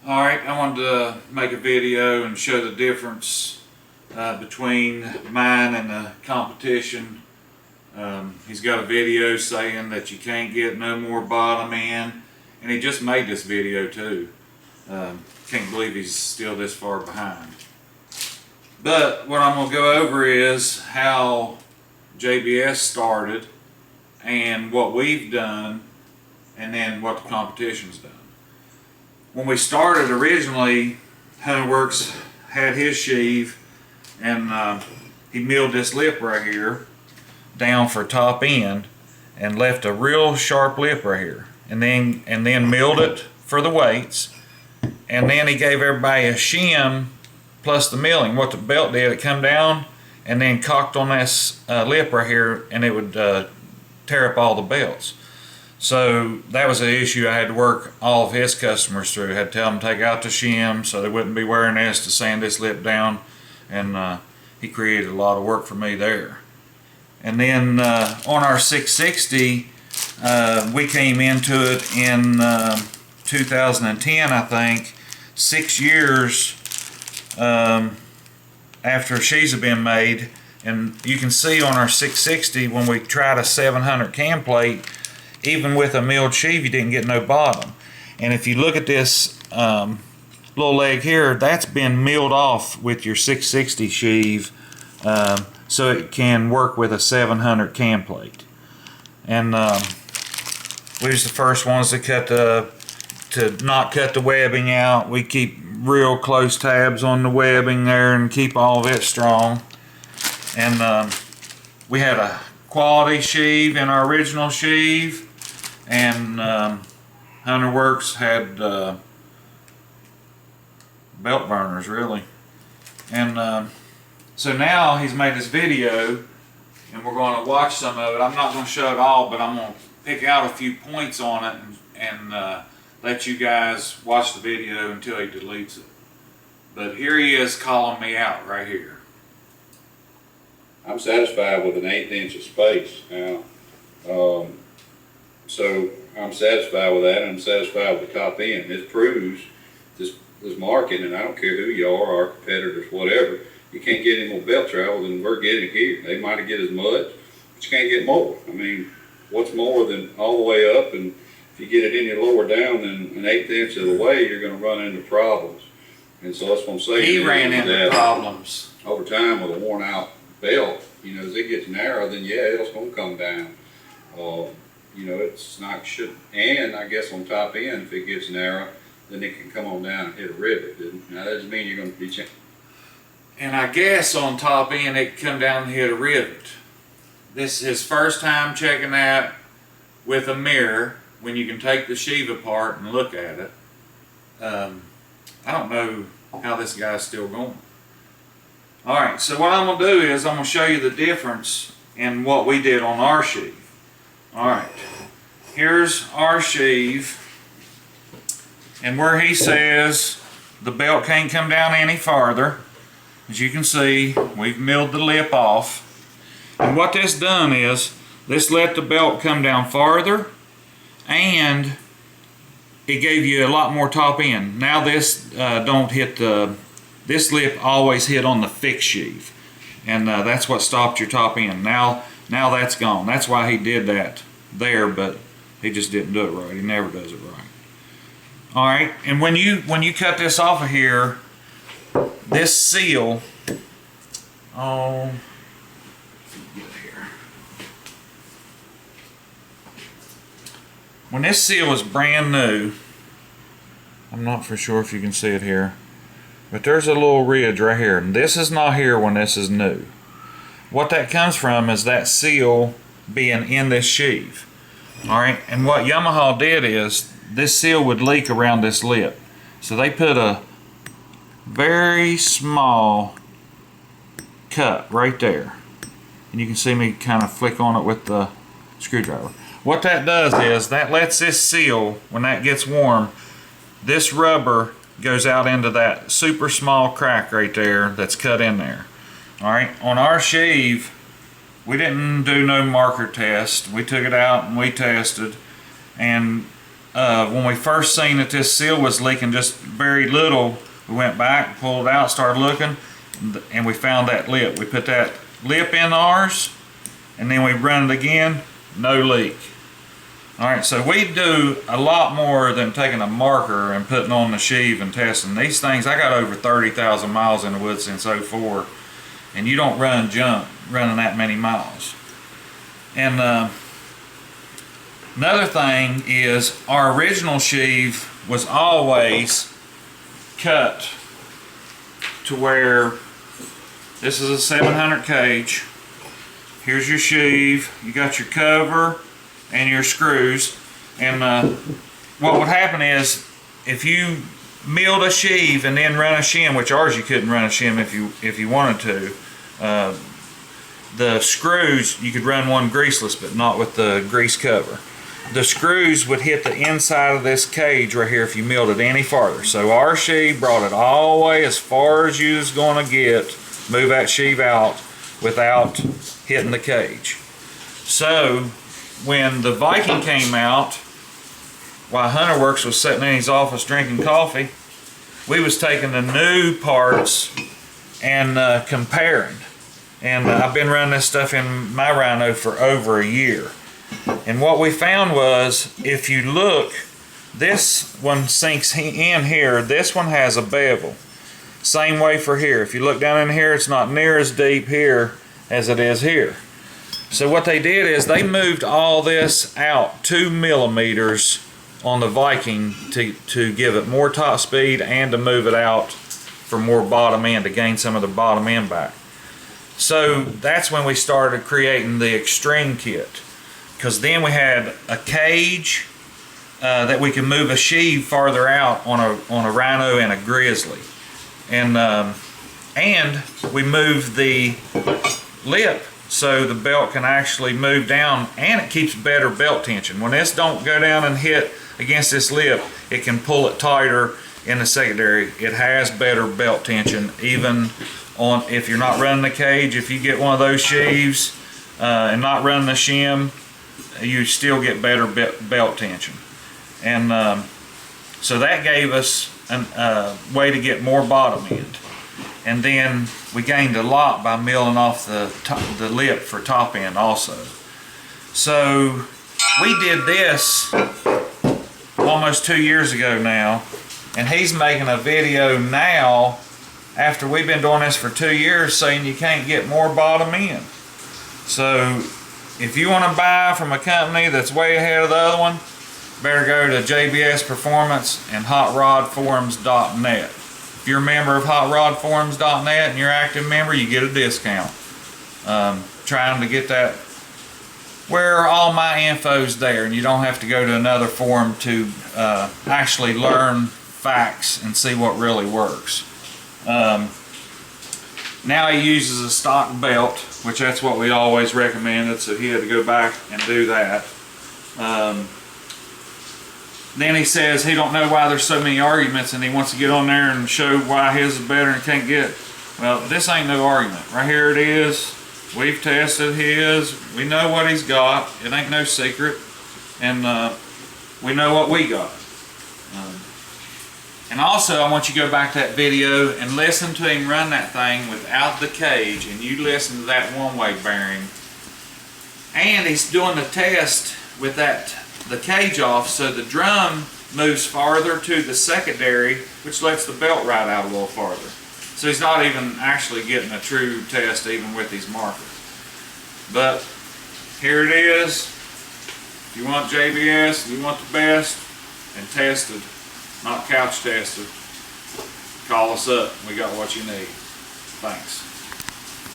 Alright, I wanted to make a video and show the difference between mine and the competition. He's got a video saying that you can't get no more bottom end, and he just made this video too. Can't believe he's still this far behind. But what I'm going to go over is how JBS started and what we've done, and then what the competition's done. When we started originally, Hunterworks had his sheave, and he milled this lip right here down for top end and left a real sharp lip right here, and then milled it for the weights, and then he gave everybody a shim plus the milling. What the belt did, it come down and then cocked on this lip right here, and it would tear up all the belts. So that was an issue I had to work all of his customers through. I had to tell them to take out the shim so they wouldn't be wearing this to sand this lip down, and he created a lot of work for me there. And then on our 660, we came into it in 2010, I think, 6 years after sheaves have been made. And you can see on our 660, when we tried a 700 cam plate, even with a milled sheave, you didn't get no bottom. And if you look at this little leg here, that's been milled off with your 660 sheave, so it can work with a 700 cam plate. And we was the first ones to not cut the webbing out. We keep real close tabs on the webbing there and keep all of it strong. And we had a quality sheave in our original sheave, and Hunterworks had belt burners, really. And so now he's made this video, and we're going to watch some of it. I'm not going to show it all, but I'm going to pick out a few points on it and let you guys watch the video until he deletes it. But here he is calling me out right here. I'm satisfied with an 1/8 inch of space now. So I'm satisfied with that, and I'm satisfied with the top end. It proves this market, and I don't care who you are, our competitors, whatever, you can't get any more belt travel than we're getting here. They might get as much, but you can't get more. I mean, what's more than all the way up? And if you get it any lower down than an 1/8 inch of the way, you're going to run into problems. And so that's what I'm saying. He ran into problems over time with a worn out belt. You know, as it gets narrow, then yeah, it's going to come down. You know, it's not should. And I guess on top end, if it gets narrow, then it can come on down and hit a rivet. Now that doesn't mean you're going to be changing. And I guess on top end it can come down and hit a rivet. This is his first time checking that with a mirror when you can take the sheave apart and look at it. I don't know how this guy's still going. Alright, so what I'm going to do is I'm going to show you the difference in what we did on our sheave. Alright, here's our sheave, and where he says the belt can't come down any farther, as you can see, we've milled the lip off. And what this done is, this let the belt come down farther, and it gave you a lot more top end. Now this don't hit the, this lip always hit on the fixed sheave, and that's what stopped your top end. Now that's gone. That's why he did that there, but he just didn't do it right. He never does it right. All right, and when you cut this off of here, this seal, oh, get here. When this seal is brand new, I'm not for sure if you can see it here, but there's a little ridge right here, and this is not here when this is new. What that comes from is that seal being in this sheave. Alright, and what Yamaha did is this seal would leak around this lip. So they put a very small cut right there. And you can see me kind of flick on it with the screwdriver. What that does is that lets this seal, when that gets warm, this rubber goes out into that super small crack right there that's cut in there. Alright, on our sheave, we didn't do no marker test. We took it out and we tested, and when we first seen that this seal was leaking just very little, we went back, pulled it out, started looking, and we found that lip. We put that lip in ours, and then we run it again, no leak. Alright, so we do a lot more than taking a marker and putting on the sheave and testing. These things, I got over 30,000 miles in the woods since '04, and you don't run junk running that many miles. And another thing is our original sheave was always cut to where this is a 700 cage. Here's your sheave, you got your cover and your screws, and what would happen is if you milled a sheave and then run a shim, which ours you couldn't run a shim if you wanted to, the screws you could run one greaseless but not with the grease cover. The screws would hit the inside of this cage right here if you milled it any farther. So our sheave brought it all the way as far as you was going to get, move that sheave out without hitting the cage. So when the Viking came out, while Hunterworks was sitting in his office drinking coffee, we was taking the new parts and comparing. And I've been running this stuff in my Rhino for over a year. And what we found was, if you look, this one sinks in here, this one has a bevel. Same way for here. If you look down in here, it's not near as deep here as it is here. So what they did is they moved all this out 2 millimeters on the Viking to give it more top speed and to move it out for more bottom end, to gain some of the bottom end back. So that's when we started creating the extreme kit, because then we had a cage that we can move a sheave farther out on a Rhino and a Grizzly, and we moved the lip so the belt can actually move down, and it keeps better belt tension. When this don't go down and hit against this lip, it can pull it tighter in the secondary. It has better belt tension, even on if you're not running the cage. If you get one of those sheaves and not running the shim, you still get better belt tension. And so that gave us a way to get more bottom end. And then we gained a lot by milling off the lip for top end also. So we did this almost 2 years ago now, and he's making a video now after we've been doing this for 2 years saying you can't get more bottom end. So if you want to buy from a company that's way ahead of the other one, better go to JBS Performance and HotRodForums.net. If you're a member of HotRodForums.net and you're an active member, you get a discount. Trying to get that where all my info's there, and you don't have to go to another forum to actually learn facts and see what really works. Now he uses a stock belt, which that's what we always recommended, so he had to go back and do that. Then he says he don't know why there's so many arguments, and he wants to get on there and show why his is better and can't get it. Well, this ain't no argument. Right here it is. We've tested his. We know what he's got. It ain't no secret. And we know what we got. And also, I want you to go back to that video and listen to him run that thing without the cage, and you listen to that one-way bearing. And he's doing the test with the cage off, so the drum moves farther to the secondary, which lets the belt ride out a little farther. So he's not even actually getting a true test even with these markers. But here it is. If you want JBS, you want the best and tested, not couch tested, call us up. We got what you need. Thanks.